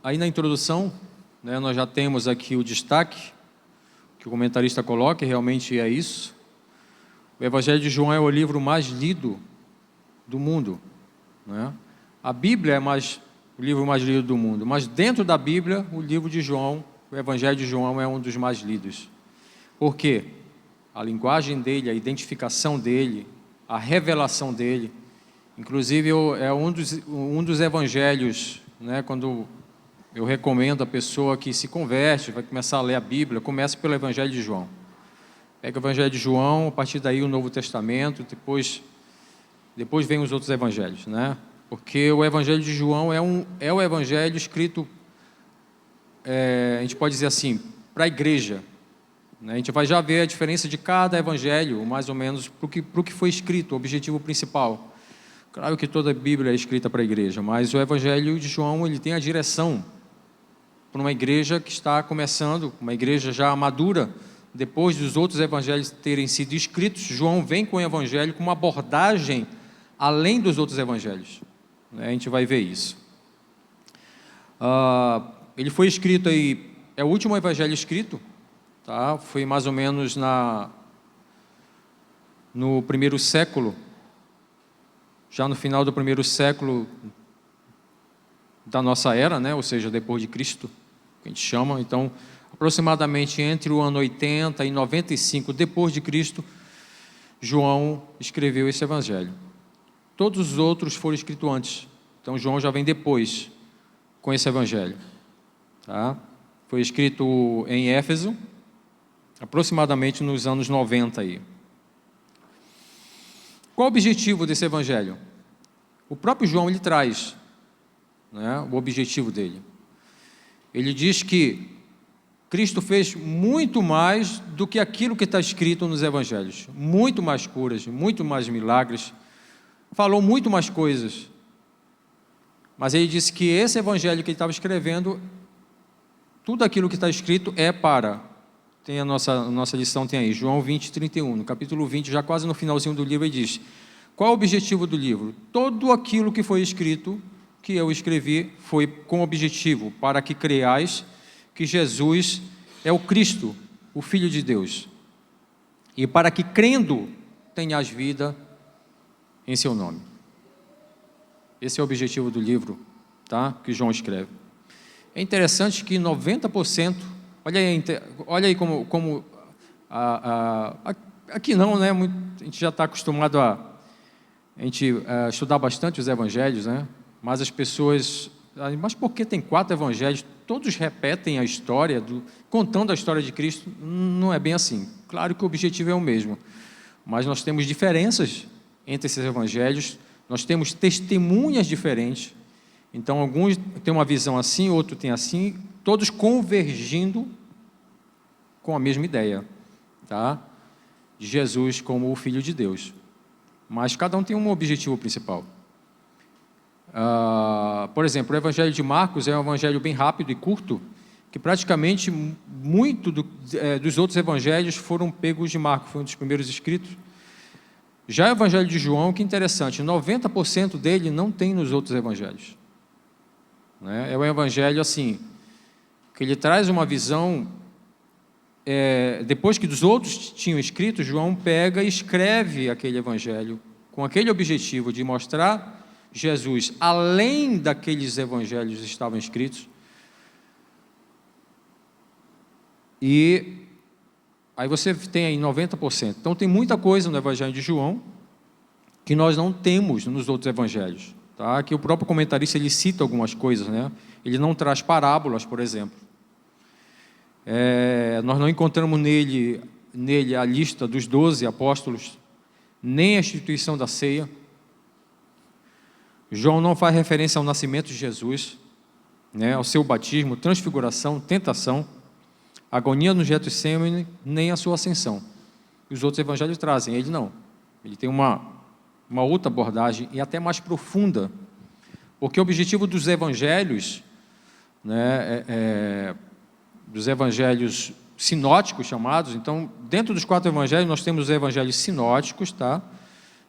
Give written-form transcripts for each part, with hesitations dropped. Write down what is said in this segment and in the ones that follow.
Aí na introdução, né, nós já temos aqui o destaque que o comentarista coloca, e realmente é isso. O Evangelho de João é o livro mais lido do mundo, né? A Bíblia é o livro mais lido do mundo, mas dentro da Bíblia, o livro de João, o Evangelho de João é um dos mais lidos. Por quê? A linguagem dele, a identificação dele, a revelação dele. Inclusive, é um dos evangelhos, né, quando eu recomendo a pessoa que se converte, vai começar a ler a Bíblia, começa pelo Evangelho de João. Pega o Evangelho de João, a partir daí o Novo Testamento, depois vem os outros evangelhos, né? Porque o Evangelho de João é o evangelho escrito, a gente pode dizer assim, para a igreja, né? A gente vai já ver a diferença de cada evangelho, mais ou menos, para o que foi escrito, o objetivo principal. Claro que toda a Bíblia é escrita para a igreja, mas o Evangelho de João, ele tem a direção para uma igreja que está começando, uma igreja já madura. Depois dos outros evangelhos terem sido escritos, João vem com o Evangelho com uma abordagem além dos outros evangelhos. A gente vai ver isso. Ele foi escrito aí, é o último evangelho escrito, tá? Foi mais ou menos no primeiro século, já no final do primeiro século da nossa era, né? Ou seja, depois de Cristo, que a gente chama. Então, aproximadamente entre o ano 80 e 95 depois de Cristo, João escreveu esse evangelho. Todos os outros foram escritos antes. Então, João já vem depois com esse evangelho. Tá? Foi escrito em Éfeso, aproximadamente nos anos 90 aí. Qual o objetivo desse evangelho? O próprio João, ele traz, né, o objetivo dele. Ele diz que Cristo fez muito mais do que aquilo que está escrito nos evangelhos. Muito mais curas, muito mais milagres, falou muito mais coisas. Mas ele disse que esse evangelho que ele estava escrevendo, tudo aquilo que está escrito é para... Tem a nossa lição, tem aí, João 20, 31. No capítulo 20, já quase no finalzinho do livro, ele diz: qual é o objetivo do livro? Todo aquilo que foi escrito, que eu escrevi, foi com objetivo, para que creiais que Jesus é o Cristo, o Filho de Deus, e para que, crendo, tenhas vida em seu nome. Esse é o objetivo do livro, tá? Que João escreve. É interessante que 90%, olha aí como aqui não, né? A gente já está acostumado a estudar bastante os evangelhos, né? Mas as pessoas, mas por que tem 4 evangelhos? Todos repetem a história, contando a história de Cristo. Não é bem assim. Claro que o objetivo é o mesmo, mas nós temos diferenças entre esses evangelhos, nós temos testemunhas diferentes. Então, alguns têm uma visão assim, outro tem assim, todos convergindo com a mesma ideia, tá? De Jesus como o Filho de Deus. Mas cada um tem um objetivo principal. Por exemplo, o Evangelho de Marcos é um evangelho bem rápido e curto, que praticamente muito dos outros evangelhos foram pegos de Marcos, foi um dos primeiros escritos. Já o Evangelho de João, que interessante, 90% dele não tem nos outros evangelhos. É um evangelho assim, que ele traz uma visão, depois que dos outros tinham escrito, João pega e escreve aquele evangelho, com aquele objetivo de mostrar Jesus, além daqueles evangelhos que estavam escritos. E aí você tem aí 90%. Então tem muita coisa no Evangelho de João que nós não temos nos outros evangelhos. Tá? Aqui o próprio comentarista, ele cita algumas coisas, né? Ele não traz parábolas, por exemplo. Nós não encontramos nele a lista dos 12 apóstolos, nem a instituição da ceia. João não faz referência ao nascimento de Jesus, né, ao seu batismo, transfiguração, tentação, agonia no Getsêmani, nem a sua ascensão. Os outros evangelhos trazem, ele não. Ele tem uma outra abordagem, e até mais profunda, porque o objetivo dos evangelhos, né, dos evangelhos sinóticos chamados, então, dentro dos 4 evangelhos, nós temos os evangelhos sinóticos, tá?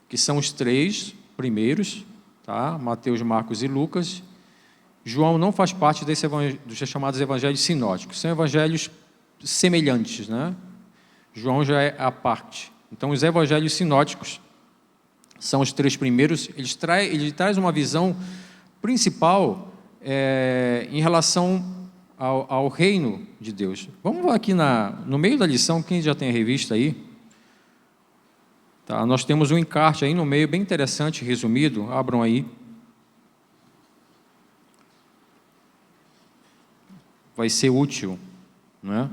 Que são os 3 primeiros, tá? Mateus, Marcos e Lucas, João não faz parte dos chamados evangelhos sinóticos, são evangelhos semelhantes, né? João já é à parte. Então, os evangelhos sinóticos são os 3 primeiros. Ele traz uma visão principal em relação ao reino de Deus. Vamos aqui no meio da lição, quem já tem a revista aí? Tá, nós temos um encarte aí no meio, bem interessante, resumido. Abram aí. Vai ser útil, né?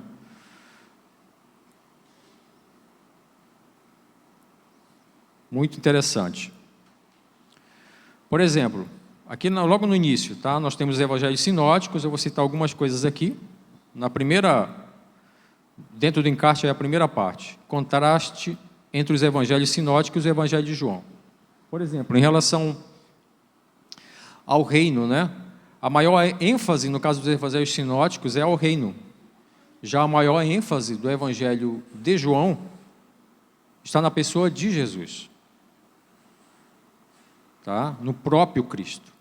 Muito interessante. Por exemplo, aqui logo no início, tá? Nós temos os evangelhos sinóticos. Eu vou citar algumas coisas aqui. Dentro do encarte é a primeira parte. Contraste entre os evangelhos sinóticos e o evangelho de João. Por exemplo, em relação ao reino, né? A maior ênfase, no caso dos evangelhos sinóticos, é ao reino. Já a maior ênfase do evangelho de João está na pessoa de Jesus. Tá? No próprio Cristo.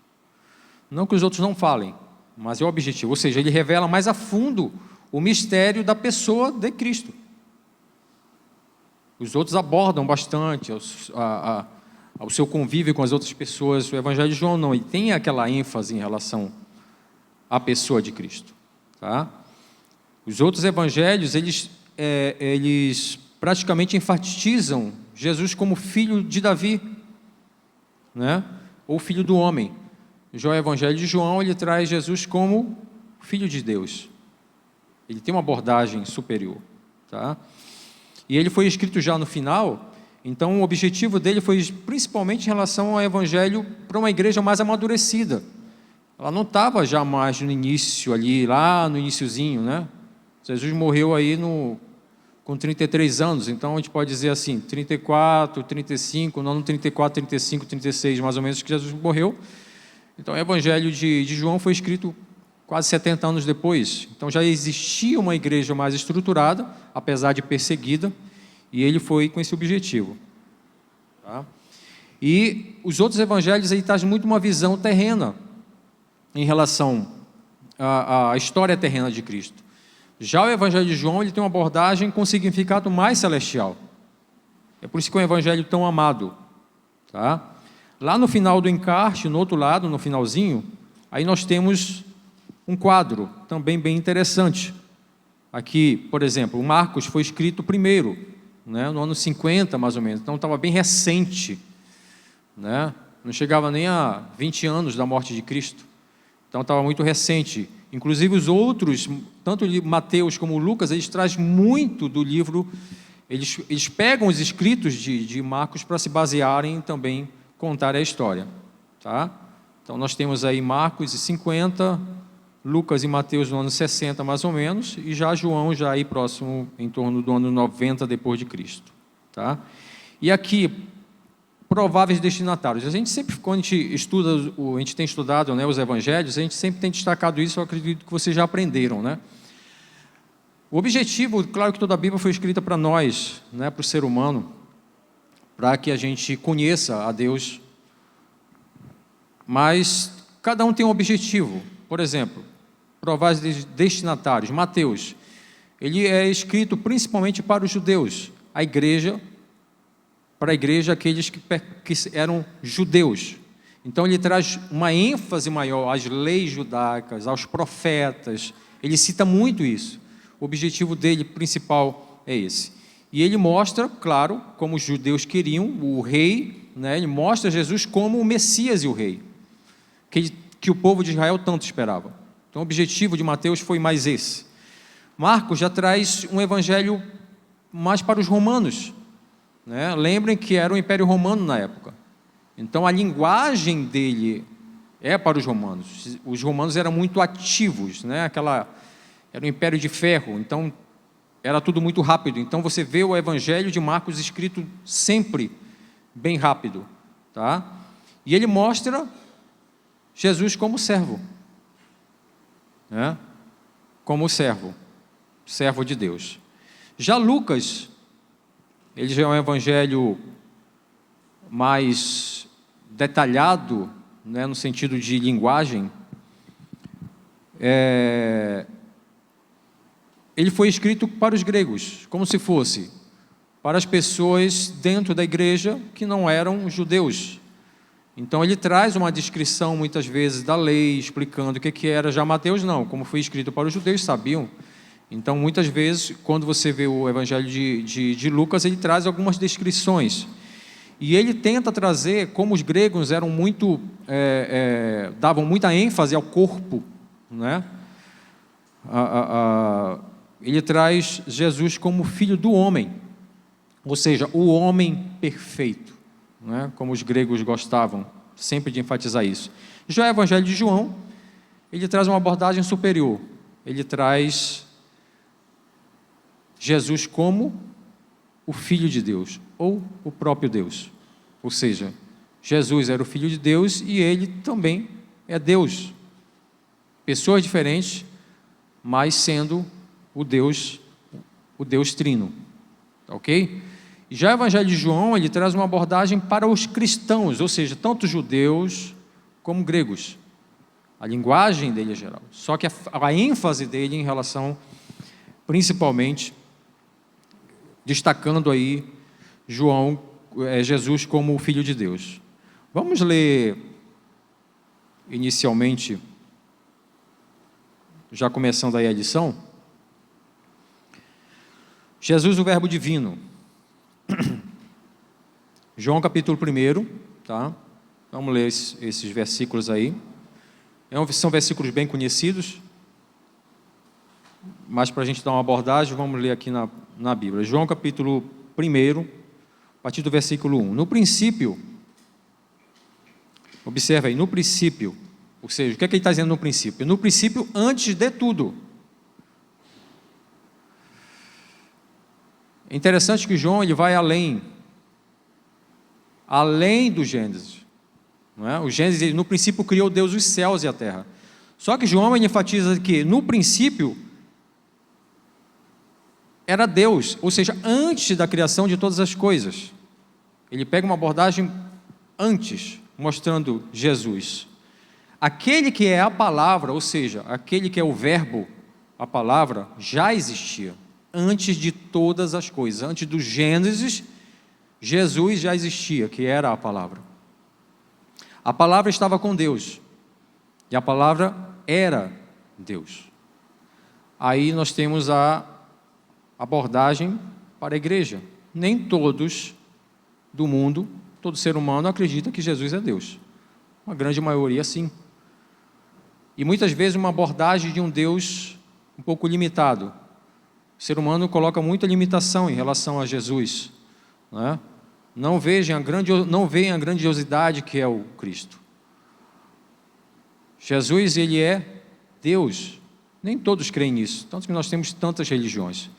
Não que os outros não falem, mas é o objetivo. Ou seja, ele revela mais a fundo o mistério da pessoa de Cristo. Os outros abordam bastante ao seu convívio com as outras pessoas. O evangelho de João não, ele tem aquela ênfase em relação à pessoa de Cristo. Tá? Os outros evangelhos, eles praticamente enfatizam Jesus como filho de Davi, né? Ou filho do homem. Já o evangelho de João, ele traz Jesus como filho de Deus. Ele tem uma abordagem superior. Tá? E ele foi escrito já no final. Então, o objetivo dele foi principalmente em relação ao evangelho para uma igreja mais amadurecida. Ela não estava já mais no início ali, lá no iniciozinho, né? Jesus morreu aí com 33 anos, então a gente pode dizer assim, 34, 35, no ano 34, 35, 36, mais ou menos, que Jesus morreu. Então, o evangelho de João foi escrito quase 70 anos depois. Então, já existia uma igreja mais estruturada, apesar de perseguida, e ele foi com esse objetivo. Tá? E os outros evangelhos aí trazem muito uma visão terrena em relação à história terrena de Cristo. Já o evangelho de João, ele tem uma abordagem com significado mais celestial. É por isso que é um evangelho tão amado. Tá? Lá no final do encarte, no outro lado, no finalzinho, aí nós temos um quadro também bem interessante. Aqui, por exemplo, o Marcos foi escrito primeiro, né, no ano 50, mais ou menos. Então, estava bem recente, né? Não chegava nem a 20 anos da morte de Cristo. Então, estava muito recente. Inclusive, os outros, tanto Mateus como Lucas, eles trazem muito do livro, eles pegam os escritos de Marcos para se basearem também, contar a história. Tá? Então, nós temos aí Marcos em 50, Lucas e Mateus no ano 60, mais ou menos, e já João já aí próximo, em torno do ano 90 depois de Cristo. Tá? E aqui, prováveis destinatários. A gente sempre, quando a gente estuda, a gente tem estudado, né, os evangelhos, a gente sempre tem destacado isso, eu acredito que vocês já aprenderam, né? O objetivo, claro que toda a Bíblia foi escrita para nós, né, para o ser humano, para que a gente conheça a Deus, mas cada um tem um objetivo. Por exemplo, prováveis destinatários. Mateus, ele é escrito principalmente para os judeus, a igreja, para a igreja aqueles que eram judeus. Então ele traz uma ênfase maior às leis judaicas, aos profetas, ele cita muito isso. O objetivo dele principal é esse. E ele mostra, claro, como os judeus queriam, o rei, né? Ele mostra Jesus como o Messias e o rei, que o povo de Israel tanto esperava. Então o objetivo de Mateus foi mais esse. Marcos já traz um evangelho mais para os romanos, né? Lembrem que era o Império Romano na época. Então a linguagem dele é para os romanos. Os romanos eram muito ativos, né? Era um império de ferro, então era tudo muito rápido. Então você vê o evangelho de Marcos escrito sempre bem rápido. Tá? E ele mostra Jesus como servo. Né? Como servo de Deus. Já Lucas, ele já é um evangelho mais detalhado, né, no sentido de linguagem, ele foi escrito para os gregos, como se fosse para as pessoas dentro da igreja que não eram judeus. Então ele traz uma descrição muitas vezes da lei, explicando o que era. Já Mateus não, como foi escrito para os judeus, sabiam. Então muitas vezes, quando você vê o Evangelho de Lucas, ele traz algumas descrições. E ele tenta trazer, como os gregos eram muito, davam muita ênfase ao corpo, né? Ele traz Jesus como filho do homem, ou seja, o homem perfeito, né? Como os gregos gostavam sempre de enfatizar isso. Já o Evangelho de João, ele traz uma abordagem superior. Ele traz Jesus como o Filho de Deus, ou o próprio Deus. Ou seja, Jesus era o Filho de Deus e ele também é Deus. Pessoas diferentes, mas sendo o Deus trino. Ok? E já o Evangelho de João, ele traz uma abordagem para os cristãos, ou seja, tanto judeus como gregos. A linguagem dele é geral. Só que a ênfase dele em relação, principalmente, destacando aí Jesus como o Filho de Deus. Vamos ler inicialmente, já começando aí a lição. Jesus, o Verbo divino. João capítulo 1, tá? Vamos ler esses versículos aí. São versículos bem conhecidos, mas para a gente dar uma abordagem, vamos ler aqui na Bíblia. João capítulo 1, a partir do versículo 1. No princípio, observa aí, no princípio, ou seja, o que é que ele está dizendo no princípio? No princípio, antes de tudo. É interessante que João ele vai além do Gênesis. Não é? O Gênesis, no princípio, criou Deus os céus e a terra. Só que João ele enfatiza que no princípio era Deus, ou seja, antes da criação de todas as coisas. Ele pega uma abordagem antes, mostrando Jesus. Aquele que é a palavra, ou seja, aquele que é o verbo, a palavra, já existia. Antes de todas as coisas, antes do Gênesis, Jesus já existia, que era a palavra. A palavra estava com Deus, e a palavra era Deus. Aí nós temos a abordagem para a igreja. Nem todos do mundo, todo ser humano acredita que Jesus é Deus. Uma grande maioria sim. E muitas vezes uma abordagem de um Deus um pouco limitado. O ser humano coloca muita limitação em relação a Jesus, né? Não veem a grandiosidade que é o Cristo. Jesus, ele é Deus. Nem todos creem nisso, tanto que nós temos tantas religiões.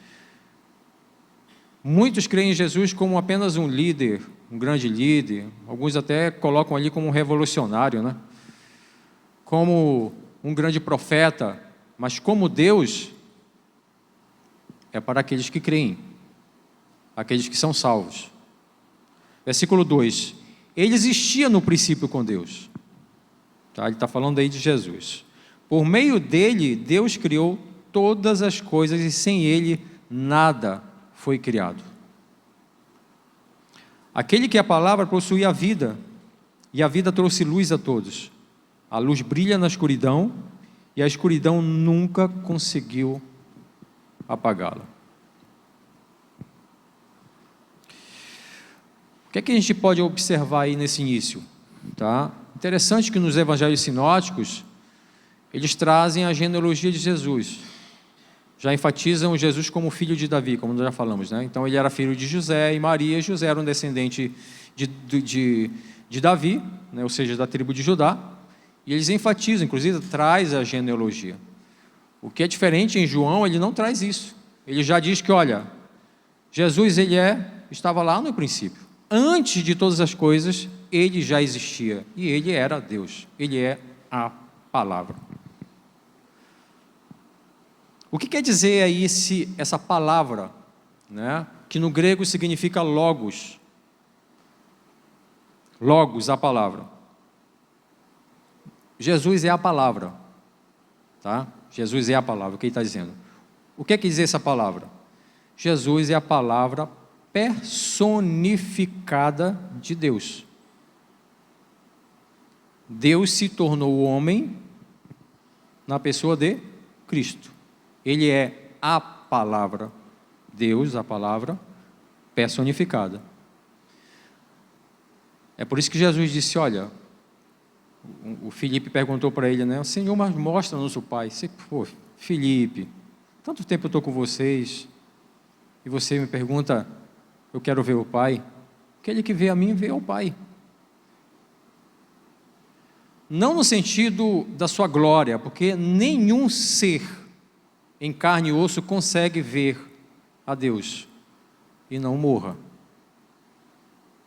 Muitos creem em Jesus como apenas um líder, um grande líder. Alguns até colocam ali como um revolucionário, né? Como um grande profeta, mas como Deus é para aqueles que creem, aqueles que são salvos. Versículo 2. Ele existia no princípio com Deus. Tá? Ele está falando aí de Jesus. Por meio dele, Deus criou todas as coisas e sem ele nada foi criado. Aquele que é a palavra possui a vida, e a vida trouxe luz a todos. A luz brilha na escuridão, e a escuridão nunca conseguiu apagá-la. O que é que a gente pode observar aí nesse início? Tá? Interessante que nos evangelhos sinóticos, eles trazem a genealogia de Jesus. Já enfatizam Jesus como filho de Davi, como nós já falamos, né? Então ele era filho de José e Maria, e José era um descendente de Davi, né? Ou seja, da tribo de Judá, e eles enfatizam, inclusive traz a genealogia. O que é diferente em João, ele não traz isso. Ele já diz que, olha, Jesus estava lá no princípio. Antes de todas as coisas, ele já existia, e ele era Deus, ele é a palavra. O que quer dizer aí essa palavra, né? Que no grego significa logos. Logos, a palavra. Jesus é a palavra. Tá? Jesus é a palavra, o que ele está dizendo? O que quer dizer essa palavra? Jesus é a palavra personificada de Deus. Deus se tornou homem na pessoa de Cristo. Ele é a palavra, Deus, a palavra personificada. É por isso que Jesus disse, olha, o Filipe perguntou para ele, né? Senhor, mas mostra-nos o Pai. Pô, Filipe, tanto tempo eu estou com vocês, e você me pergunta, eu quero ver o Pai. Aquele que vê a mim, vê ao Pai. Não no sentido da sua glória, porque nenhum ser em carne e osso consegue ver a Deus e não morra.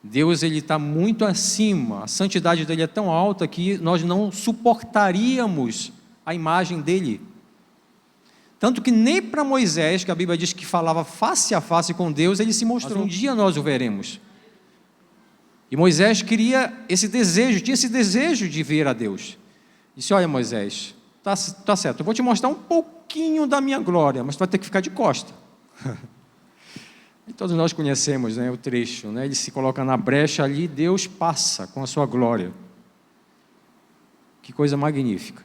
Deus, ele está muito acima, a santidade dele é tão alta que nós não suportaríamos a imagem dele. Tanto que nem para Moisés, que a Bíblia diz que falava face a face com Deus, ele se mostrou. Mas um dia nós o veremos. E Moisés queria esse desejo, tinha esse desejo de ver a Deus. Disse, olha Moisés, tá certo, eu vou te mostrar um pouquinho da minha glória, mas tu vai ter que ficar de costa. E todos nós conhecemos, né, o trecho, né? Ele se coloca na brecha ali, Deus passa com a sua glória. Que coisa magnífica.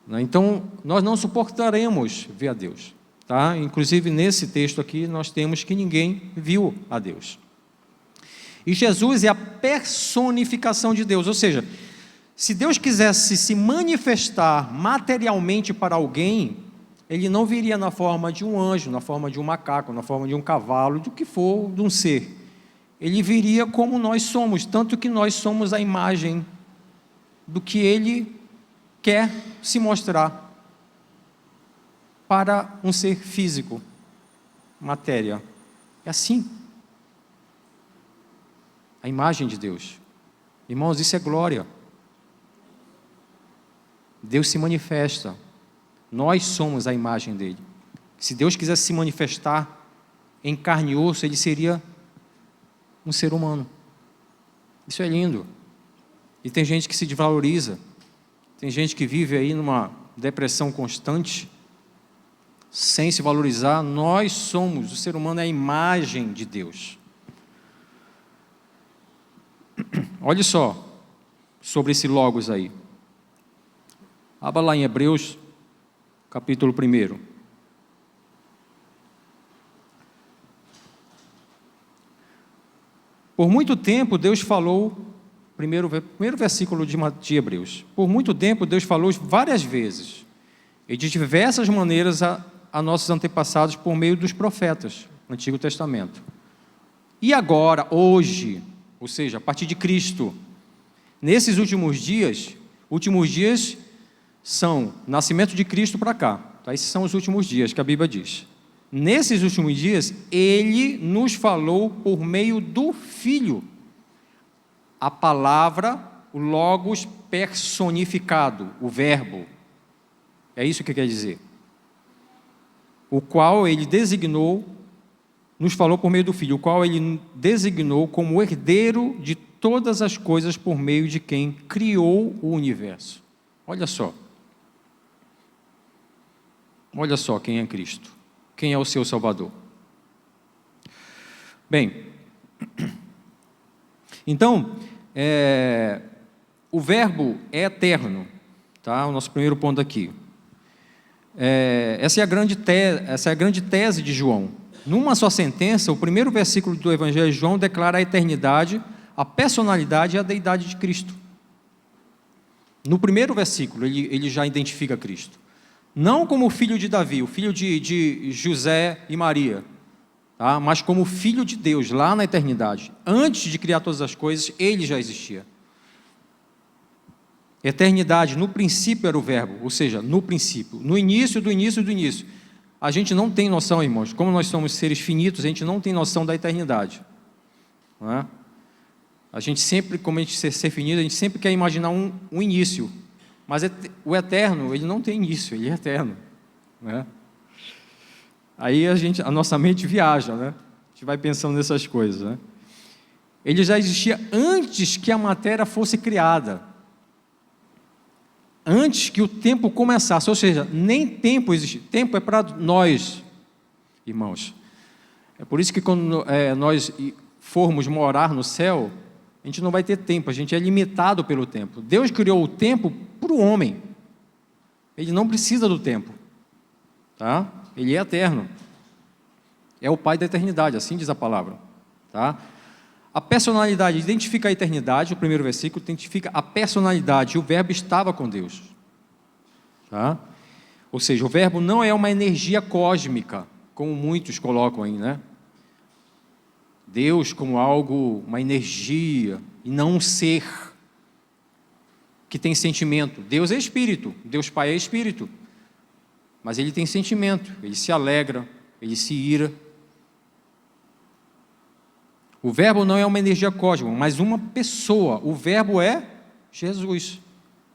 Né? Então, nós não suportaremos ver a Deus. Tá? Inclusive, nesse texto aqui, nós temos que ninguém viu a Deus. E Jesus é a personificação de Deus, ou seja, se Deus quisesse se manifestar materialmente para alguém, ele não viria na forma de um anjo, na forma de um macaco, na forma de um cavalo, do que for de um ser. Ele viria como nós somos, tanto que nós somos a imagem do que ele quer se mostrar para um ser físico, matéria. É assim. A imagem de Deus. Irmãos, isso é glória. Deus se manifesta. Nós somos a imagem dele. Se Deus quisesse se manifestar em carne e osso, ele seria um ser humano. Isso é lindo. E tem gente que se desvaloriza. Tem gente que vive aí numa depressão constante, sem se valorizar. Nós somos, o ser humano é a imagem de Deus. Olha só, sobre esse logos aí. Abra lá em Hebreus, capítulo 1. Por muito tempo Deus falou, primeiro versículo de Hebreus. Por muito tempo Deus falou várias vezes, e de diversas maneiras a nossos antepassados por meio dos profetas, no Antigo Testamento. E agora, hoje, ou seja, a partir de Cristo, nesses últimos dias são nascimento de Cristo para cá, tá? Esses são os últimos dias que a Bíblia diz. Nesses últimos dias, Ele nos falou por meio do Filho, a palavra, o Logos personificado, o Verbo, é isso que quer dizer, o qual Ele designou, nos falou por meio do Filho, o qual Ele designou como herdeiro de todas as coisas por meio de quem criou o universo. Olha só quem é Cristo, quem é o seu Salvador. Bem, então, o Verbo é eterno, tá? O nosso primeiro ponto aqui. Essa é a grande tese de João. Numa só sentença, o primeiro versículo do Evangelho de João declara a eternidade, a personalidade e a deidade de Cristo. No primeiro versículo, ele já identifica Cristo. Não como o filho de Davi, o filho de José e Maria, tá? Mas como filho de Deus, lá na eternidade. Antes de criar todas as coisas, ele já existia. Eternidade, no princípio era o Verbo, ou seja, no princípio, no início do início do início. A gente não tem noção, irmãos, como nós somos seres finitos, a gente não tem noção da eternidade. Não é? A gente sempre, como a gente ser finito, a gente sempre quer imaginar um início. Mas o eterno, ele não tem início, ele é eterno. Né? Aí a nossa mente viaja, né? A gente vai pensando nessas coisas. Né? Ele já existia antes que a matéria fosse criada. antes que o tempo começasse, ou seja, nem tempo existe. Tempo é para nós, irmãos. É por isso que quando nós formos morar no céu, a gente não vai ter tempo, a gente é limitado pelo tempo. Deus criou o tempo para o homem. Ele não precisa do tempo, tá? Ele é eterno. É o Pai da eternidade, assim diz a palavra, tá? A personalidade identifica a eternidade, o primeiro versículo identifica a personalidade, o verbo estava com Deus, tá? Ou seja, o verbo não é uma energia cósmica, como muitos colocam aí, né? Deus como algo, uma energia, e não um ser que tem sentimento. Deus é espírito, Deus Pai é espírito, mas ele tem sentimento, ele se alegra, ele se ira. O verbo não é uma energia cósmica, mas uma pessoa. O verbo é Jesus.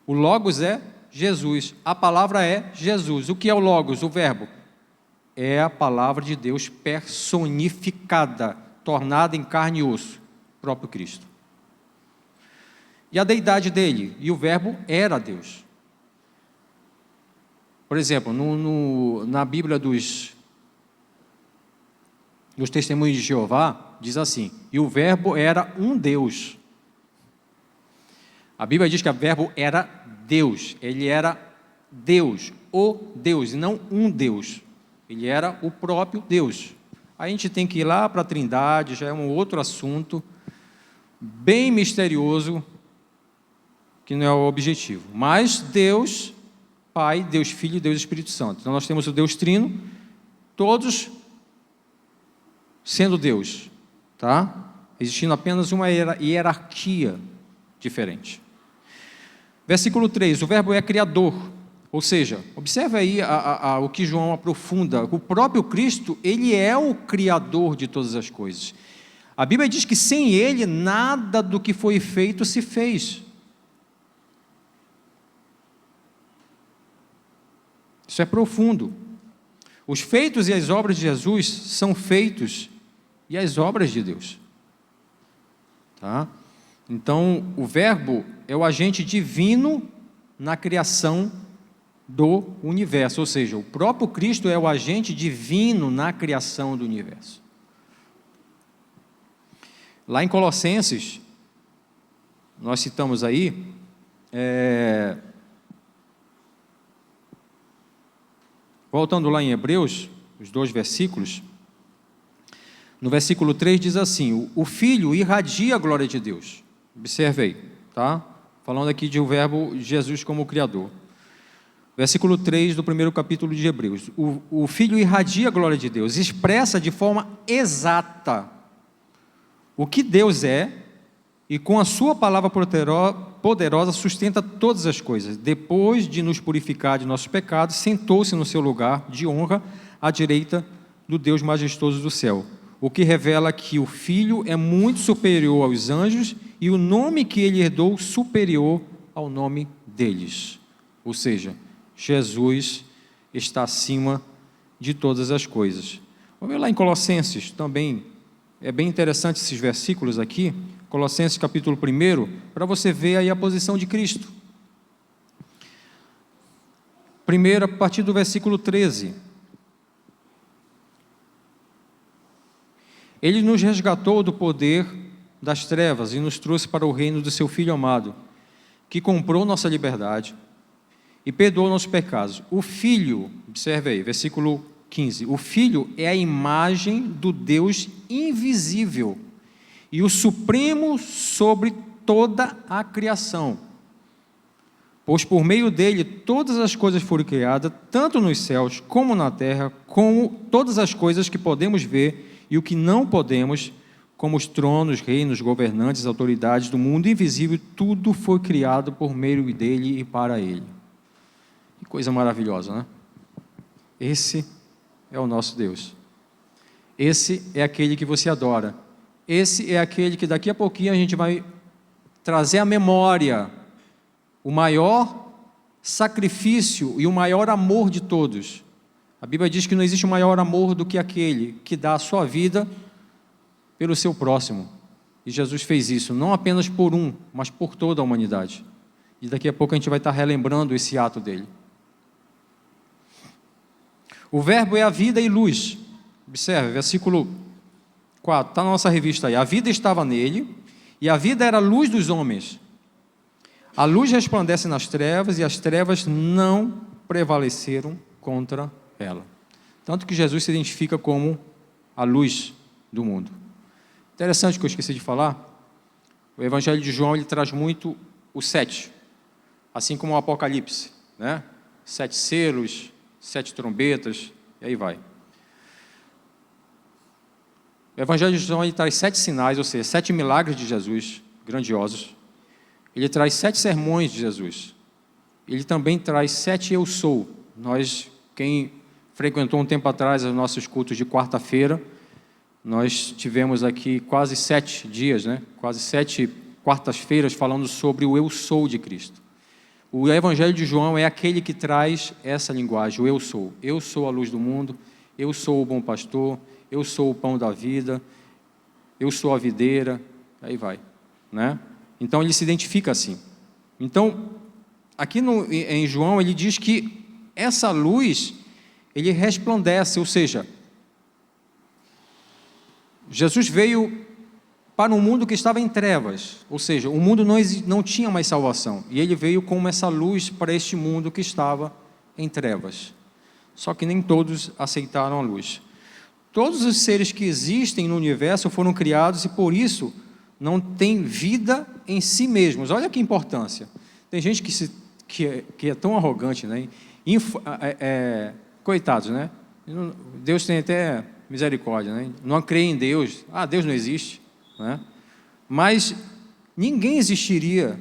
O Logos é Jesus. A palavra é Jesus. O que é o Logos, o verbo? É a palavra de Deus personificada, tornada em carne e osso, próprio Cristo. E a deidade dele, e o verbo era Deus. Por exemplo, na Bíblia dos Testemunhos de Jeová, diz assim, e o verbo era um Deus. A Bíblia diz que o verbo era Deus, ele era Deus, o Deus, e não um Deus. Ele era o próprio Deus. A gente tem que ir lá para a Trindade, já é um outro assunto, bem misterioso, que não é o objetivo. Mas Deus, Pai, Deus Filho e Deus Espírito Santo. Então nós temos o Deus Trino, todos sendo Deus, tá? Existindo apenas uma hierarquia diferente. Versículo 3, o verbo é criador, ou seja, observe aí o que João aprofunda, o próprio Cristo, ele é o criador de todas as coisas. A Bíblia diz que sem ele, nada do que foi feito se fez. Isso é profundo. Os feitos e as obras de Jesus são feitos e as obras de Deus. Tá? Então, o verbo é o agente divino na criação do universo, ou seja, o próprio Cristo é o agente divino na criação do universo. Lá em Colossenses, nós citamos aí, voltando lá em Hebreus, os 2 versículos, no versículo 3 diz assim, o Filho irradia a glória de Deus. Observe aí, tá? Falando aqui de o verbo Jesus como Criador. Versículo 3 do primeiro capítulo de Hebreus. O Filho irradia a glória de Deus, expressa de forma exata o que Deus é e com a sua palavra poderosa sustenta todas as coisas. Depois de nos purificar de nossos pecados, sentou-se no seu lugar de honra à direita do Deus majestoso do céu. O que revela que o Filho é muito superior aos anjos e o nome que ele herdou superior ao nome deles. Ou seja, Jesus está acima de todas as coisas. Vamos ver lá em Colossenses também, é bem interessante esses versículos aqui, Colossenses capítulo 1, para você ver aí a posição de Cristo. Primeiro, a partir do versículo 13. Ele nos resgatou do poder das trevas e nos trouxe para o reino do seu Filho amado, que comprou nossa liberdade e perdoou nossos pecados. O Filho, observe aí, versículo 15, o Filho é a imagem do Deus invisível e o supremo sobre toda a criação. Pois por meio dele todas as coisas foram criadas, tanto nos céus como na terra, como todas as coisas que podemos ver e o que não podemos, como os tronos, reinos, governantes, autoridades do mundo invisível, tudo foi criado por meio dele e para ele. Que coisa maravilhosa, né? Esse é o nosso Deus. Esse é aquele que você adora. Esse é aquele que daqui a pouquinho a gente vai trazer à memória o maior sacrifício e o maior amor de todos. A Bíblia diz que não existe um maior amor do que aquele que dá a sua vida pelo seu próximo. E Jesus fez isso, não apenas por um, mas por toda a humanidade. E daqui a pouco a gente vai estar relembrando esse ato dele. O verbo é a vida e luz. Observe, versículo 4, está na nossa revista aí. A vida estava nele, e a vida era a luz dos homens. A luz resplandece nas trevas, e as trevas não prevaleceram contra ela. Tanto que Jesus se identifica como a luz do mundo. Interessante que eu esqueci de falar, o Evangelho de João ele traz muito o 7, assim como o Apocalipse, né? 7 selos, 7 trombetas, e aí vai. O Evangelho de João ele traz 7 sinais, ou seja, 7 milagres de Jesus, grandiosos. Ele traz 7 sermões de Jesus. Ele também traz 7 eu sou. Nós, quem frequentou um tempo atrás os nossos cultos de quarta-feira, nós tivemos aqui quase 7 dias, né? Quase 7 quartas-feiras falando sobre o eu sou de Cristo. O Evangelho de João é aquele que traz essa linguagem, o eu sou. Eu sou a luz do mundo, eu sou o bom pastor, eu sou o pão da vida, eu sou a videira, aí vai, né? Então ele se identifica assim. Então, aqui em João ele diz que essa luz, ele resplandece, ou seja, Jesus veio para um mundo que estava em trevas, ou seja, o mundo não tinha mais salvação, e ele veio como essa luz para este mundo que estava em trevas. Só que nem todos aceitaram a luz. Todos os seres que existem no universo foram criados e por isso não têm vida em si mesmos. Olha que importância. Tem gente que é tão arrogante, né? Coitados, né? Deus tem até misericórdia, né? Não crê em Deus. Deus não existe, né? Mas ninguém existiria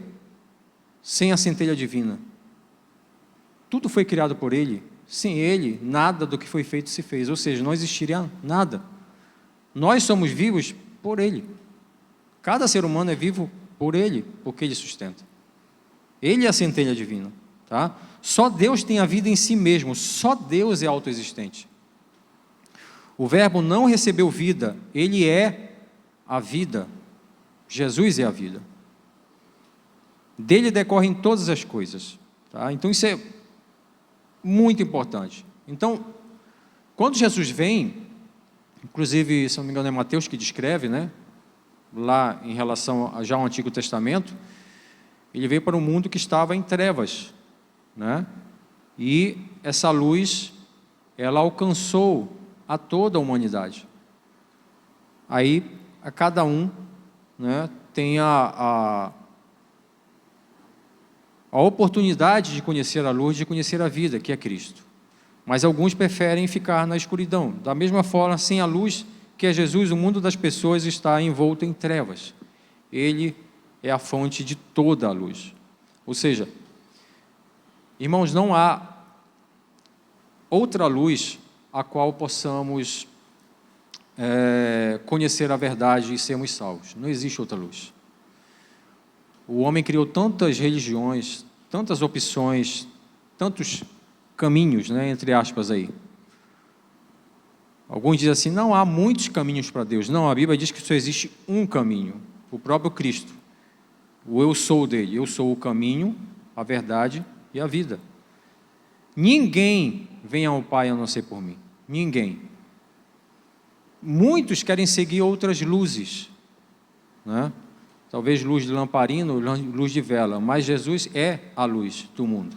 sem a centelha divina. Tudo foi criado por Ele. Sem Ele, nada do que foi feito se fez. Ou seja, não existiria nada. Nós somos vivos por Ele. Cada ser humano é vivo por Ele, porque Ele sustenta. Ele é a centelha divina, tá? Só Deus tem a vida em si mesmo. Só Deus é autoexistente. O verbo não recebeu vida, Ele é a vida. Jesus é a vida. Dele decorrem todas as coisas, tá? Então isso é muito importante. Então, quando Jesus vem, inclusive, se não me engano é Mateus que descreve, né? Lá em relação já ao Antigo Testamento, ele veio para um mundo que estava em trevas, né? E essa luz, ela alcançou a toda a humanidade. Aí, a cada um, né, tem a oportunidade de conhecer a luz, de conhecer a vida, que é Cristo. Mas alguns preferem ficar na escuridão. Da mesma forma, sem a luz, que é Jesus, o mundo das pessoas está envolto em trevas. Ele é a fonte de toda a luz. Ou seja, irmãos, não há outra luz a qual possamos conhecer a verdade e sermos salvos. Não existe outra luz. O homem criou tantas religiões, tantas opções, tantos caminhos, né, entre aspas aí. Alguns dizem assim, não há muitos caminhos para Deus. Não, a Bíblia diz que só existe um caminho, o próprio Cristo. O eu sou dele, eu sou o caminho, a verdade e a vida. Ninguém vem ao Pai a não ser por mim. Ninguém. Muitos querem seguir outras luzes, né? Talvez luz de lamparina, luz de vela, mas Jesus é a luz do mundo.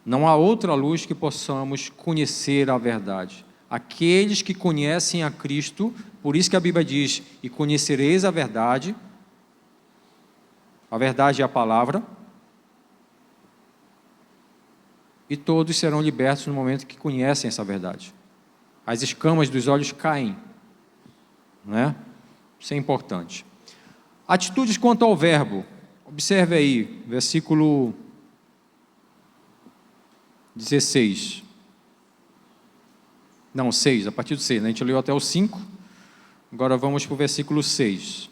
Não há outra luz que possamos conhecer a verdade. Aqueles que conhecem a Cristo, por isso que a Bíblia diz, e conhecereis a verdade é a palavra, e todos serão libertos no momento que conhecem essa verdade. As escamas dos olhos caem, né? Isso é importante. Atitudes quanto ao verbo. Observe aí, versículo 16. Não, 6, a partir do 6, né? A gente leu até o 5, agora vamos para o versículo 6.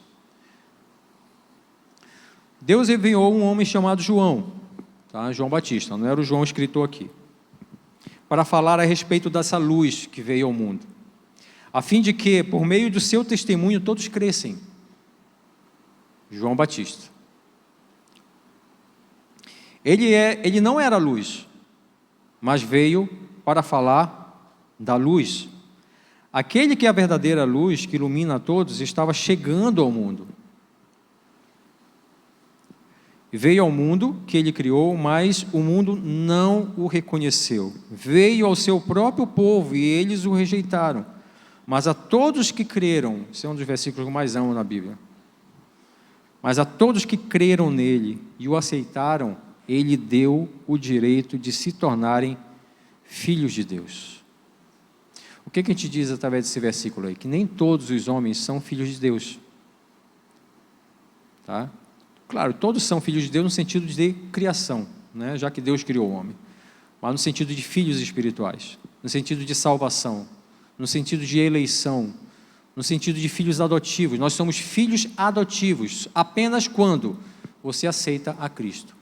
Deus enviou um homem chamado João, tá? João Batista, não era o João escritor aqui, para falar a respeito dessa luz que veio ao mundo, a fim de que, por meio do seu testemunho, todos crescem. João Batista. Ele não era luz, mas veio para falar da luz. Aquele que é a verdadeira luz, que ilumina a todos, estava chegando ao mundo. Veio ao mundo que ele criou, mas o mundo não o reconheceu. Veio ao seu próprio povo e eles o rejeitaram. Mas a todos que creram, esse é um dos versículos que eu mais amo na Bíblia, mas a todos que creram nele e o aceitaram, ele deu o direito de se tornarem filhos de Deus. O que a gente diz através desse versículo aí? Que nem todos os homens são filhos de Deus. Tá? Claro, todos são filhos de Deus no sentido de criação, né? Já que Deus criou o homem. Mas no sentido de filhos espirituais, no sentido de salvação, no sentido de eleição, no sentido de filhos adotivos. Nós somos filhos adotivos apenas quando você aceita a Cristo.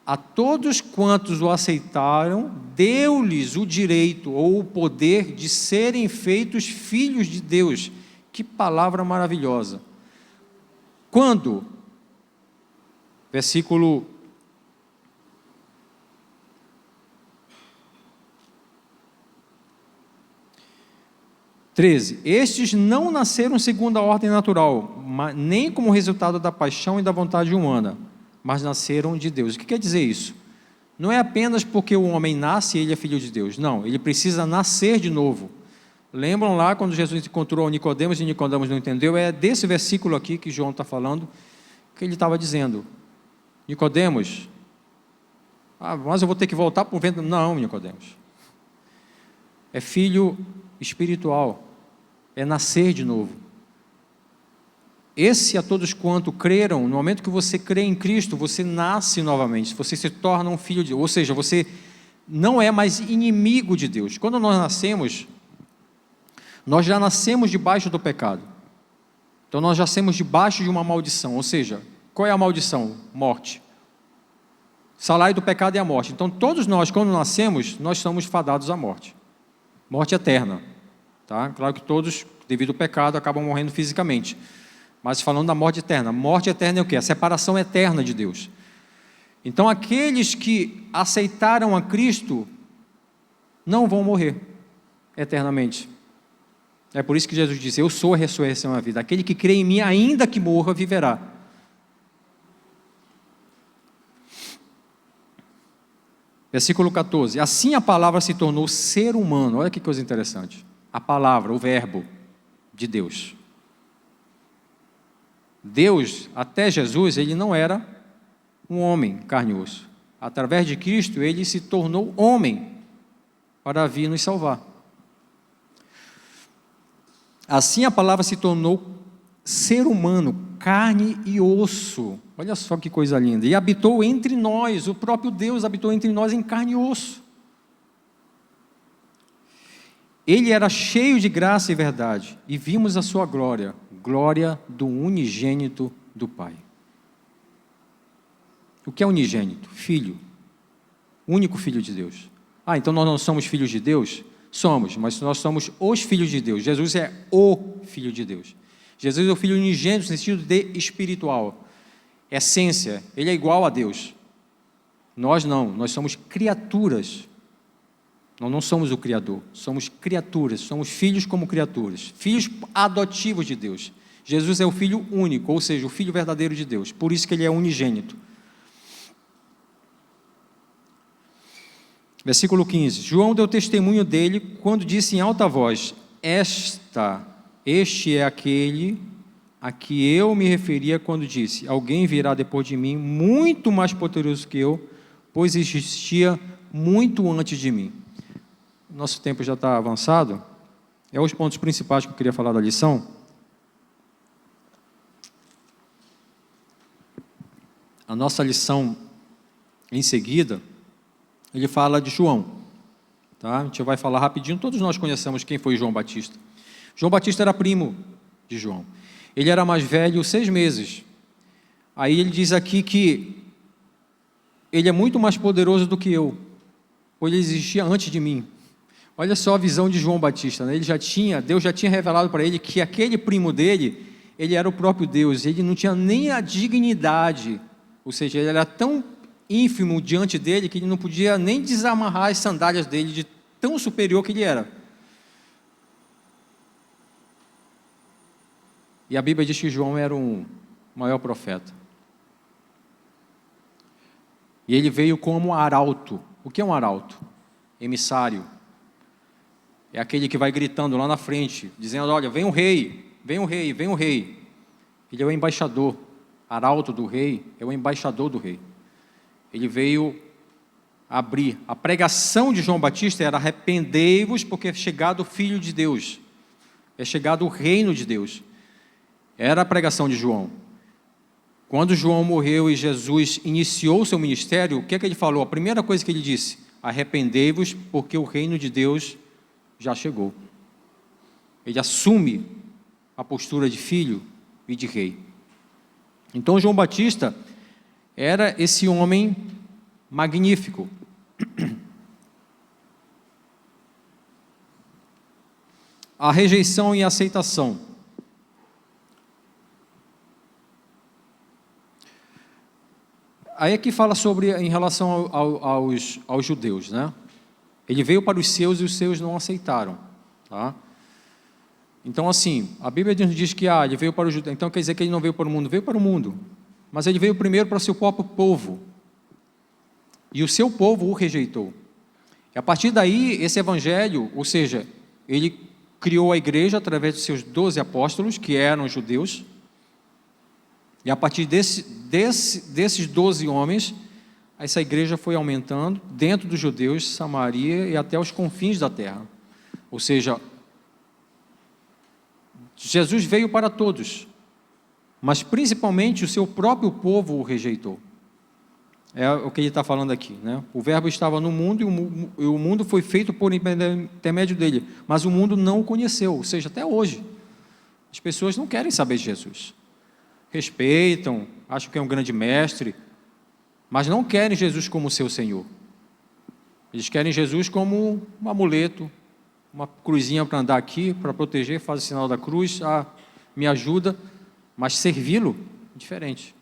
A todos quantos o aceitaram, deu-lhes o direito ou o poder de serem feitos filhos de Deus. Que palavra maravilhosa! Quando? Versículo 13. Estes não nasceram segundo a ordem natural, nem como resultado da paixão e da vontade humana, mas nasceram de Deus. O que quer dizer isso? Não é apenas porque o homem nasce e ele é filho de Deus. Não, ele precisa nascer de novo. Lembram lá quando Jesus encontrou Nicodemos e Nicodemos não entendeu? É desse versículo aqui que João está falando, que ele estava dizendo: Nicodemos, mas eu vou ter que voltar para o ventre. Não, Nicodemos. É filho espiritual, é nascer de novo. Esse a todos quanto creram, no momento que você crê em Cristo, você nasce novamente, você se torna um filho de Deus, ou seja, você não é mais inimigo de Deus. Quando nós nascemos, nós já nascemos debaixo do pecado. Então nós já nascemos debaixo de uma maldição, ou seja, qual é a maldição? Morte. O salário do pecado é a morte. Então todos nós, quando nascemos, nós somos fadados à morte. Morte eterna. Tá? Claro que todos, devido ao pecado, acabam morrendo fisicamente. Mas falando da morte eterna é o quê? A separação eterna de Deus. Então aqueles que aceitaram a Cristo não vão morrer eternamente. É por isso que Jesus disse: eu sou a ressurreição e a vida. Aquele que crê em mim, ainda que morra, viverá. Versículo 14. Assim a palavra se tornou ser humano. Olha que coisa interessante. A palavra, o verbo de Deus. Deus, até Jesus, ele não era um homem, carne e osso. Através de Cristo, ele se tornou homem para vir nos salvar. Assim a palavra se tornou ser humano, carne e osso. Olha só que coisa linda. E habitou entre nós, o próprio Deus habitou entre nós em carne e osso. Ele era cheio de graça e verdade, e vimos a sua glória, glória do unigênito do Pai. O que é unigênito? Filho. Único filho de Deus. Então nós não somos filhos de Deus? Somos, mas nós somos os filhos de Deus. Jesus é o Filho de Deus. Jesus é o Filho unigênito no sentido de espiritual. Essência, ele é igual a Deus. Nós não, nós somos criaturas. Nós não somos o Criador, somos criaturas, somos filhos como criaturas, filhos adotivos de Deus. Jesus é o Filho único, ou seja, o Filho verdadeiro de Deus, por isso que ele é unigênito. Versículo 15, João deu testemunho dele quando disse em alta voz: este é aquele a que eu me referia quando disse: alguém virá depois de mim, muito mais poderoso que eu, pois existia muito antes de mim. Nosso tempo já está avançado. É os pontos principais que eu queria falar da lição. A nossa lição, em seguida, ele fala de João. Tá? A gente vai falar rapidinho. Todos nós conhecemos quem foi João Batista. João Batista era primo de João. Ele era mais velho 6 meses. Aí ele diz aqui que ele é muito mais poderoso do que eu, pois ele existia antes de mim. Olha só a visão de João Batista, né? Deus já tinha revelado para ele que aquele primo dele, ele era o próprio Deus, ele não tinha nem a dignidade, ou seja, ele era tão ínfimo diante dele que ele não podia nem desamarrar as sandálias dele, de tão superior que ele era. E a Bíblia diz que João era um maior profeta. E ele veio como arauto. O que é um arauto? Emissário. É aquele que vai gritando lá na frente, dizendo: olha, vem o rei, vem o rei, vem o rei. Ele é o embaixador. Arauto do rei é o embaixador do rei. Ele veio abrir. A pregação de João Batista era: arrependei-vos, porque é chegado o Filho de Deus. É chegado o reino de Deus. Era a pregação de João. Quando João morreu e Jesus iniciou o seu ministério, o que é que ele falou? A primeira coisa que ele disse: arrependei-vos, porque o reino de Deus já chegou. Ele assume a postura de filho e de rei. Então João Batista era esse homem magnífico. A rejeição e a aceitação. Aí aqui fala sobre, em relação aos judeus, né? Ele veio para os seus e os seus não aceitaram, tá? Então, assim, a Bíblia diz que ele veio para os judeus, então quer dizer que ele não veio para o mundo, veio para o mundo, mas ele veio primeiro para o seu próprio povo, e o seu povo o rejeitou. E a partir daí, esse evangelho, ou seja, ele criou a igreja através dos seus 12 apóstolos, que eram judeus, e a partir desses 12 homens, essa igreja foi aumentando dentro dos judeus, Samaria e até os confins da terra. Ou seja, Jesus veio para todos, mas principalmente o seu próprio povo o rejeitou. É o que ele está falando aqui, né? O verbo estava no mundo e o mundo foi feito por intermédio dele, mas o mundo não o conheceu, ou seja, até hoje. As pessoas não querem saber de Jesus. Respeitam, acham que é um grande mestre, mas não querem Jesus como seu Senhor. Eles querem Jesus como um amuleto, uma cruzinha para andar aqui, para proteger, faz o sinal da cruz, me ajuda, mas servi-lo, diferente.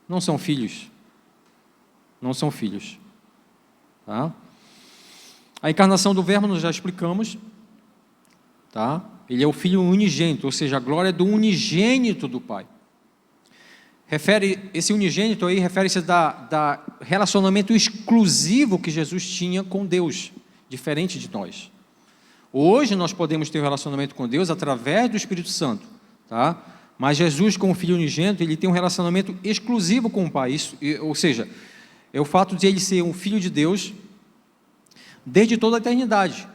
Não são filhos. Não são filhos. Tá? A encarnação do verbo nós já explicamos. Tá? Ele é o Filho unigênito, ou seja, a glória do unigênito do Pai. Esse unigênito aí refere-se da relacionamento exclusivo que Jesus tinha com Deus, diferente de nós. Hoje nós podemos ter um relacionamento com Deus através do Espírito Santo, tá? Mas Jesus, como Filho unigênito, ele tem um relacionamento exclusivo com o Pai, ou seja, é o fato de ele ser um Filho de Deus desde toda a eternidade,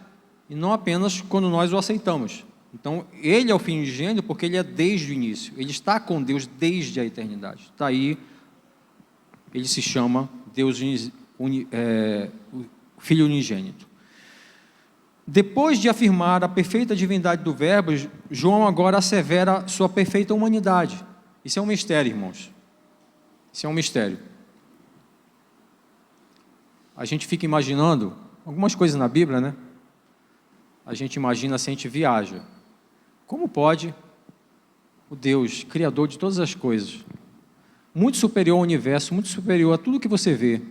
e não apenas quando nós o aceitamos. Então, ele é o Filho unigênito porque ele é desde o início, ele está com Deus desde a eternidade. Daí, ele se chama Filho unigênito. Depois de afirmar a perfeita divindade do verbo, João agora assevera sua perfeita humanidade. Isso é um mistério, irmãos. Isso é um mistério. A gente fica imaginando algumas coisas na Bíblia, né? A gente imagina se a gente viaja. Como pode o Deus, Criador de todas as coisas, muito superior ao universo, muito superior a tudo que você vê,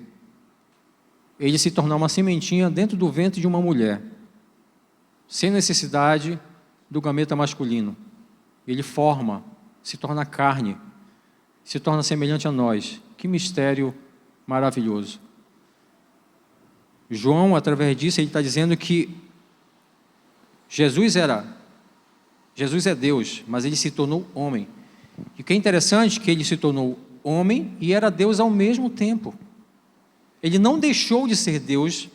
ele se tornar uma sementinha dentro do ventre de uma mulher, sem necessidade do gameta masculino? Ele forma, se torna carne, se torna semelhante a nós. Que mistério maravilhoso. João, através disso, ele está dizendo que Jesus é Deus, mas ele se tornou homem. E o que é interessante é que ele se tornou homem e era Deus ao mesmo tempo. Ele não deixou de ser Deus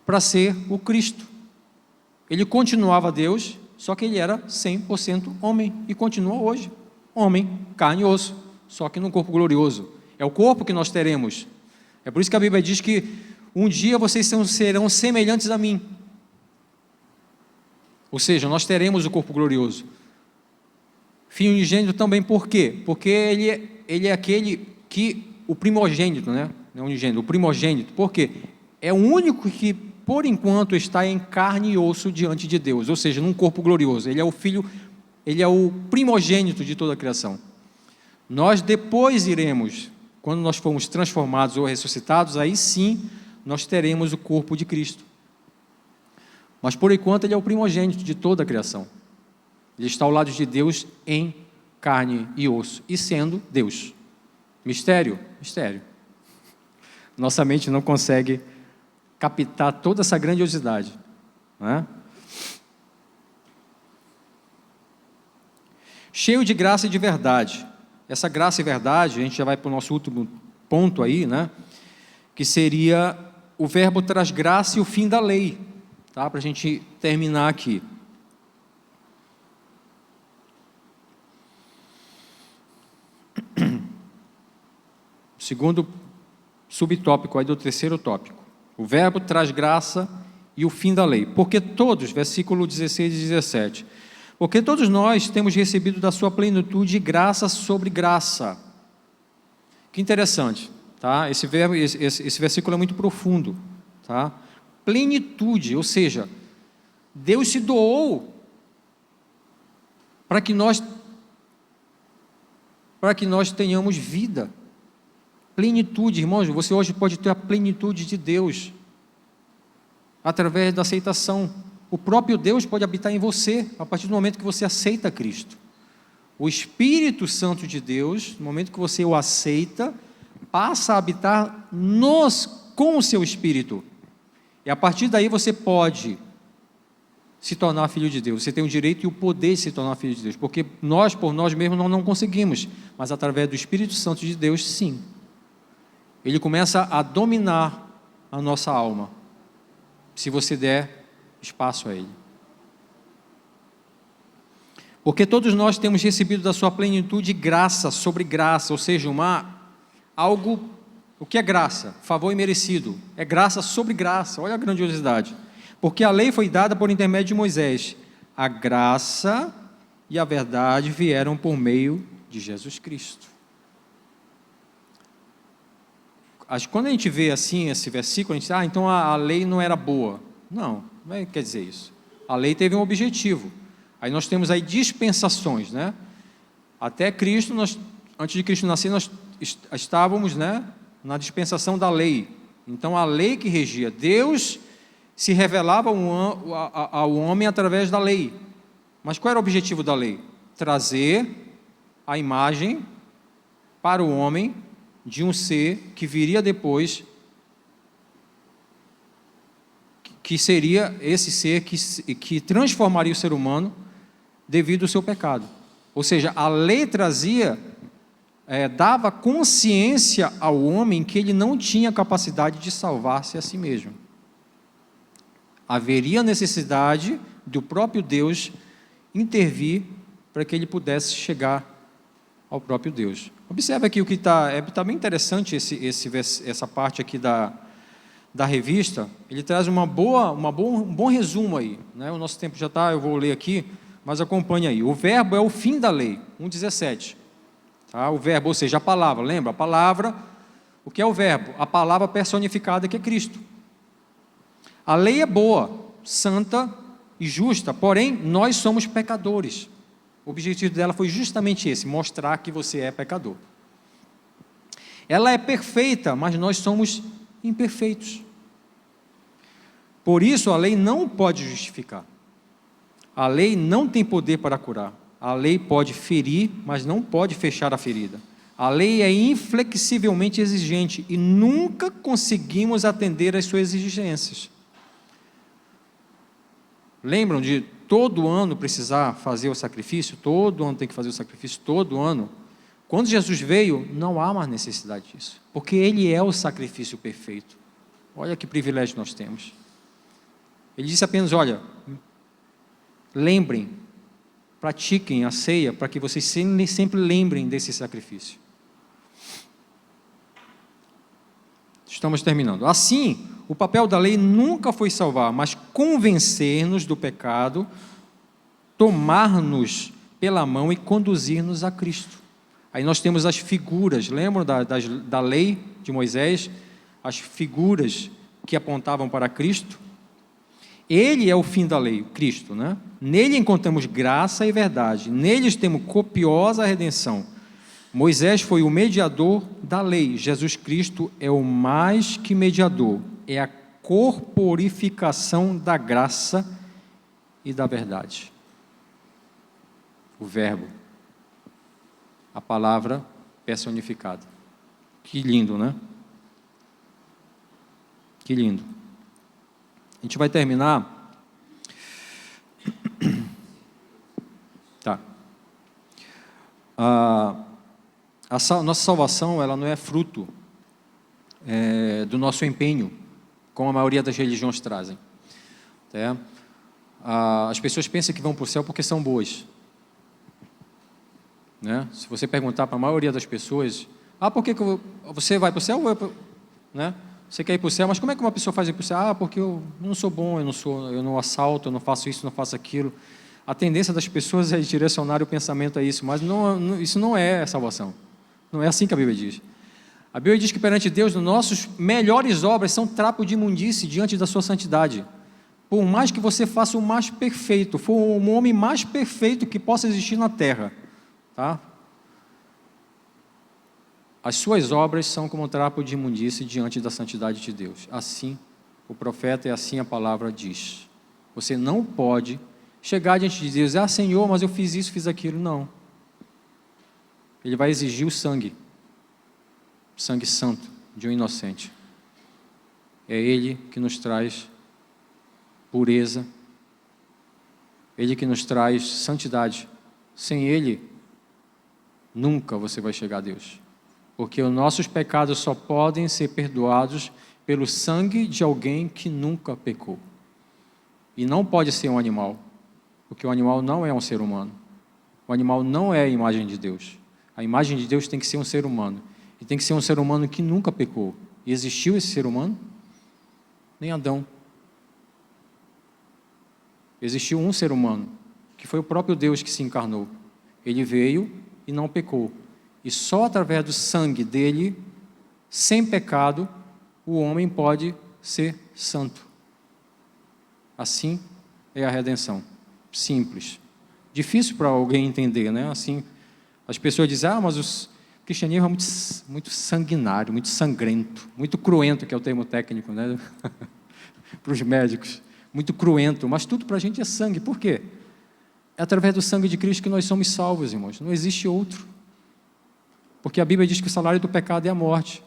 para ser o Cristo. Ele continuava Deus, só que ele era 100% homem e continua hoje. Homem, carne e osso, só que num corpo glorioso. É o corpo que nós teremos. É por isso que a Bíblia diz que um dia vocês serão semelhantes a mim. Ou seja, nós teremos o corpo glorioso. Filho unigênito também, por quê? Porque ele é aquele que, o primogênito, né? Não unigênito, o primogênito. Por quê? É o único que, por enquanto, está em carne e osso diante de Deus, ou seja, num corpo glorioso. Ele é o filho, ele é o primogênito de toda a criação. Nós depois iremos quando nós formos transformados ou ressuscitados, aí sim nós teremos o corpo de Cristo. Mas por enquanto ele é o primogênito de toda a criação. Ele está ao lado de Deus em carne e osso, e sendo Deus. Mistério? Mistério. Nossa mente não consegue captar toda essa grandiosidade, não é? Cheio de graça e de verdade. Essa graça e verdade, a gente já vai para o nosso último ponto aí, né? Que seria o verbo traz graça e o fim da lei, tá? Para a gente terminar aqui. Segundo subtópico aí do terceiro tópico. O verbo traz graça e o fim da lei. Porque todos, versículo 16 e 17, porque todos nós temos recebido da sua plenitude graça sobre graça. Que interessante, tá? Esse versículo é muito profundo, tá? Plenitude, ou seja, Deus se doou para que nós tenhamos vida. Plenitude, irmãos, você hoje pode ter a plenitude de Deus através da aceitação. O próprio Deus pode habitar em você a partir do momento que você aceita Cristo. O Espírito Santo de Deus, no momento que você o aceita, passa a habitar com o seu Espírito. E a partir daí você pode se tornar filho de Deus. Você tem o direito e o poder de se tornar filho de Deus. Porque nós, por nós mesmos, não conseguimos. Mas através do Espírito Santo de Deus, sim. Ele começa a dominar a nossa alma, se você der espaço a Ele. Porque todos nós temos recebido da sua plenitude graça sobre graça, ou seja, o que é graça? Favor imerecido. É graça sobre graça, olha a grandiosidade. Porque a lei foi dada por intermédio de Moisés. A graça e a verdade vieram por meio de Jesus Cristo. Quando a gente vê assim esse versículo, a gente diz, então a lei não era boa. Não quer dizer isso. A lei teve um objetivo. Aí nós temos aí dispensações, né? Até Cristo, antes de Cristo nascer, nós estávamos, né, na dispensação da lei. Então a lei que regia, Deus se revelava ao homem através da lei. Mas qual era o objetivo da lei? Trazer a imagem para o homem de um ser que viria depois, que seria esse ser que transformaria o ser humano devido ao seu pecado. Ou seja, a lei dava consciência ao homem que ele não tinha capacidade de salvar-se a si mesmo. Haveria necessidade do próprio Deus intervir para que ele pudesse chegar ao próprio Deus. Observe aqui o que está bem interessante essa parte aqui da revista. Ele traz um bom resumo aí, né? O nosso tempo já está, eu vou ler aqui, mas acompanhe aí. O verbo é o fim da lei, 1,17. Tá? O verbo, ou seja, a palavra, lembra? A palavra, o que é o verbo? A palavra personificada que é Cristo. A lei é boa, santa e justa, porém nós somos pecadores. O objetivo dela foi justamente esse, mostrar que você é pecador. Ela é perfeita, mas nós somos imperfeitos. Por isso a lei não pode justificar. A lei não tem poder para curar. A lei pode ferir, mas não pode fechar a ferida. A lei é inflexivelmente exigente e nunca conseguimos atender às suas exigências. Lembram de todo ano precisar fazer o sacrifício? Todo ano tem que fazer o sacrifício, todo ano. Quando Jesus veio, não há mais necessidade disso, porque Ele é o sacrifício perfeito. Olha que privilégio nós temos. Ele disse apenas, olha, lembrem, pratiquem a ceia, para que vocês sempre lembrem desse sacrifício. Estamos terminando. Assim, o papel da lei nunca foi salvar, mas convencer-nos do pecado, tomar-nos pela mão e conduzir-nos a Cristo. Aí nós temos as figuras, lembram da lei de Moisés? As figuras que apontavam para Cristo. Ele é o fim da lei, Cristo, né? Nele encontramos graça e verdade, neles temos copiosa redenção. Moisés foi o mediador da lei. Jesus Cristo é o mais que mediador. É a corporificação da graça e da verdade. O verbo. A palavra personificada. Que lindo, né? Que lindo. A gente vai terminar. Tá. Nossa salvação, ela não é fruto do nosso empenho, como a maioria das religiões trazem. As pessoas pensam que vão para o céu porque são boas. Né? Se você perguntar para a maioria das pessoas, por que você vai para o céu? Né? Você quer ir para o céu, mas como é que uma pessoa faz ir para o céu? Porque eu não sou bom, eu não assalto, eu não faço isso, não faço aquilo. A tendência das pessoas é direcionar o pensamento a isso, mas isso não é salvação. Não é assim que a Bíblia diz. A Bíblia diz que perante Deus, nossas melhores obras são trapo de imundície diante da sua santidade. Por mais que você faça o mais perfeito, for o homem mais perfeito que possa existir na terra, tá? As suas obras são como um trapo de imundície diante da santidade de Deus. Assim o profeta e assim a palavra diz. Você não pode chegar diante de Deus, Senhor, mas eu fiz isso, fiz aquilo. Não. Ele vai exigir o sangue santo de um inocente. É Ele que nos traz pureza, Ele que nos traz santidade. Sem Ele, nunca você vai chegar a Deus. Porque os nossos pecados só podem ser perdoados pelo sangue de alguém que nunca pecou. E não pode ser um animal, porque o animal não é um ser humano. O animal não é a imagem de Deus. A imagem de Deus tem que ser um ser humano. E tem que ser um ser humano que nunca pecou. E existiu esse ser humano? Nem Adão. Existiu um ser humano, que foi o próprio Deus que se encarnou. Ele veio e não pecou. E só através do sangue dele, sem pecado, o homem pode ser santo. Assim é a redenção. Simples. Difícil para alguém entender, né? Assim, as pessoas dizem, mas o cristianismo é muito sanguinário, muito sangrento, muito cruento, que é o termo técnico, né? Para os médicos. Muito cruento, mas tudo para a gente é sangue. Por quê? É através do sangue de Cristo que nós somos salvos, irmãos. Não existe outro. Porque a Bíblia diz que o salário do pecado é a morte.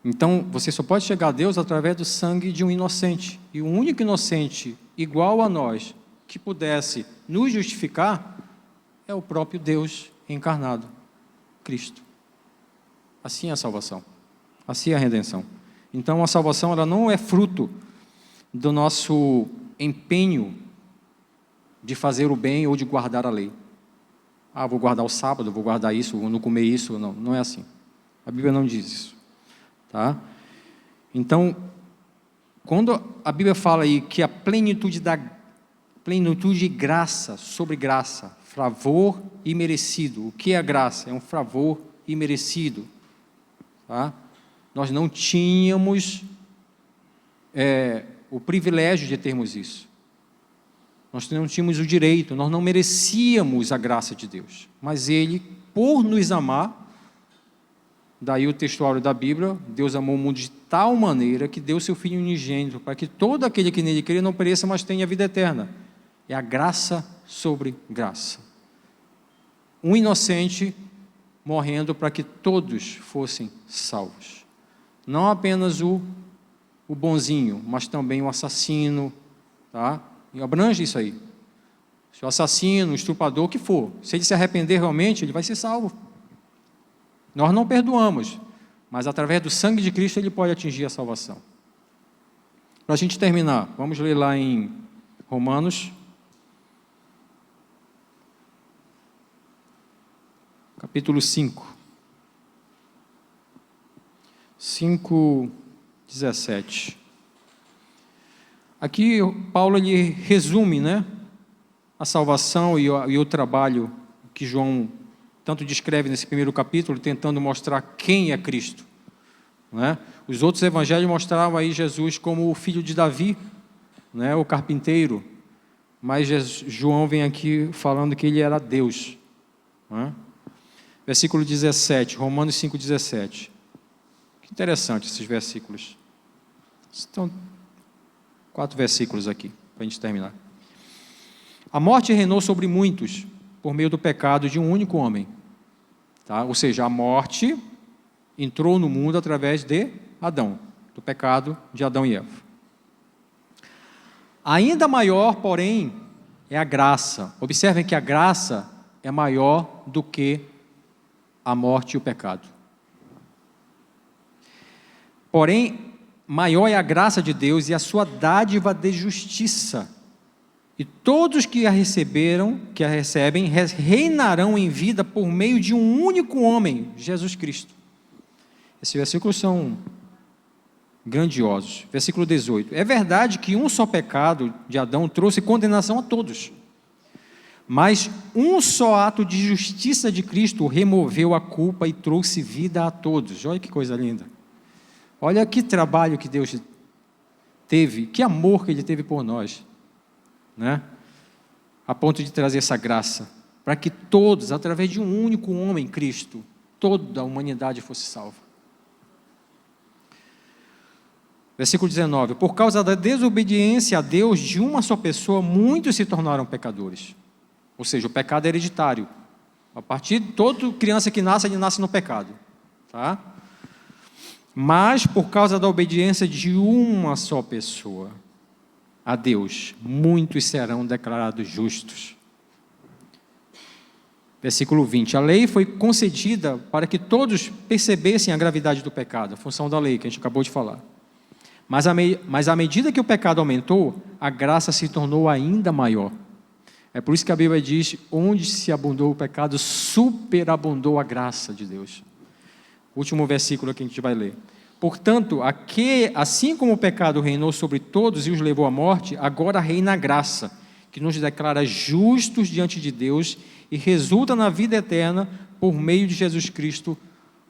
Então, você só pode chegar a Deus através do sangue de um inocente. E o único inocente igual a nós, que pudesse nos justificar, é o próprio Deus encarnado, Cristo. Assim é a salvação. Assim é a redenção. Então, a salvação ela não é fruto do nosso empenho de fazer o bem ou de guardar a lei. Vou guardar o sábado, vou guardar isso, vou não comer isso. Não, não é assim. A Bíblia não diz isso. Tá? Então, quando a Bíblia fala aí que a plenitude de graça sobre graça, favor imerecido. O que é a graça? É um favor imerecido. Tá? Nós não tínhamos o privilégio de termos isso. Nós não tínhamos o direito, nós não merecíamos a graça de Deus. Mas Ele, por nos amar, daí o textuário da Bíblia, Deus amou o mundo de tal maneira que deu seu Filho unigênito, para que todo aquele que nele crê não pereça, mas tenha a vida eterna. É a graça sobre graça. Um inocente morrendo para que todos fossem salvos. Não apenas o bonzinho, mas também o assassino, tá? E abrange isso aí. Se o assassino, o estuprador, o que for, se ele se arrepender realmente, ele vai ser salvo. Nós não perdoamos, mas através do sangue de Cristo ele pode atingir a salvação. Para a gente terminar, vamos ler lá em Romanos, capítulo 5. 5:17. Aqui Paulo ele resume, né, a salvação e o trabalho que João tanto descreve nesse primeiro capítulo, tentando mostrar quem é Cristo. Né? Os outros evangelhos mostravam aí Jesus como o filho de Davi, né, o carpinteiro, mas João vem aqui falando que ele era Deus. Né? Versículo 17, Romanos 5,17. Que interessante esses versículos. Estão 4 versículos aqui, para a gente terminar. A morte reinou sobre muitos, por meio do pecado de um único homem. Tá? Ou seja, a morte entrou no mundo através de Adão, do pecado de Adão e Eva. Ainda maior, porém, é a graça. Observem que a graça é maior do que a morte e o pecado. Porém, maior é a graça de Deus e a sua dádiva de justiça. E todos que a recebem, reinarão em vida por meio de um único homem, Jesus Cristo. Esses versículos são grandiosos. Versículo 18. É verdade que um só pecado de Adão trouxe condenação a todos. Mas um só ato de justiça de Cristo removeu a culpa e trouxe vida a todos. Olha que coisa linda. Olha que trabalho que Deus teve, que amor que Ele teve por nós, né? A ponto de trazer essa graça, para que todos, através de um único homem, Cristo, toda a humanidade fosse salva. Versículo 19. Por causa da desobediência a Deus de uma só pessoa, muitos se tornaram pecadores. Ou seja, o pecado é hereditário. A partir de toda criança que nasce, ele nasce no pecado. Tá? Mas, por causa da obediência de uma só pessoa a Deus, muitos serão declarados justos. Versículo 20. A lei foi concedida para que todos percebessem a gravidade do pecado, a função da lei, que a gente acabou de falar. Mas à medida que o pecado aumentou, a graça se tornou ainda maior. É por isso que a Bíblia diz, onde se abundou o pecado, superabundou a graça de Deus. Último versículo que a gente vai ler. Portanto, assim como o pecado reinou sobre todos e os levou à morte, agora reina a graça, que nos declara justos diante de Deus e resulta na vida eterna por meio de Jesus Cristo,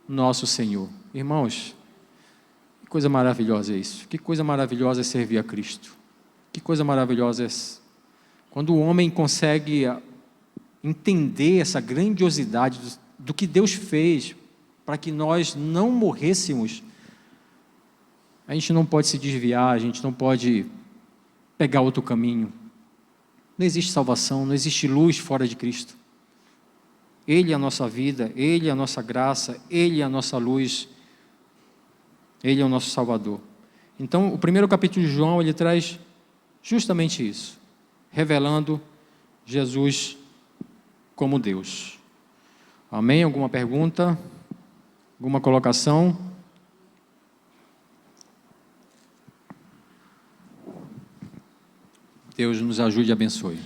nosso Senhor. Irmãos, que coisa maravilhosa é isso. Que coisa maravilhosa é servir a Cristo. Que coisa maravilhosa é quando o homem consegue entender essa grandiosidade do que Deus fez para que nós não morrêssemos. A gente não pode se desviar, a gente não pode pegar outro caminho. Não existe salvação, não existe luz fora de Cristo. Ele é a nossa vida, Ele é a nossa graça, Ele é a nossa luz, Ele é o nosso Salvador. Então, o primeiro capítulo de João, ele traz justamente isso, revelando Jesus como Deus. Amém? Alguma pergunta? Alguma colocação? Deus nos ajude e abençoe.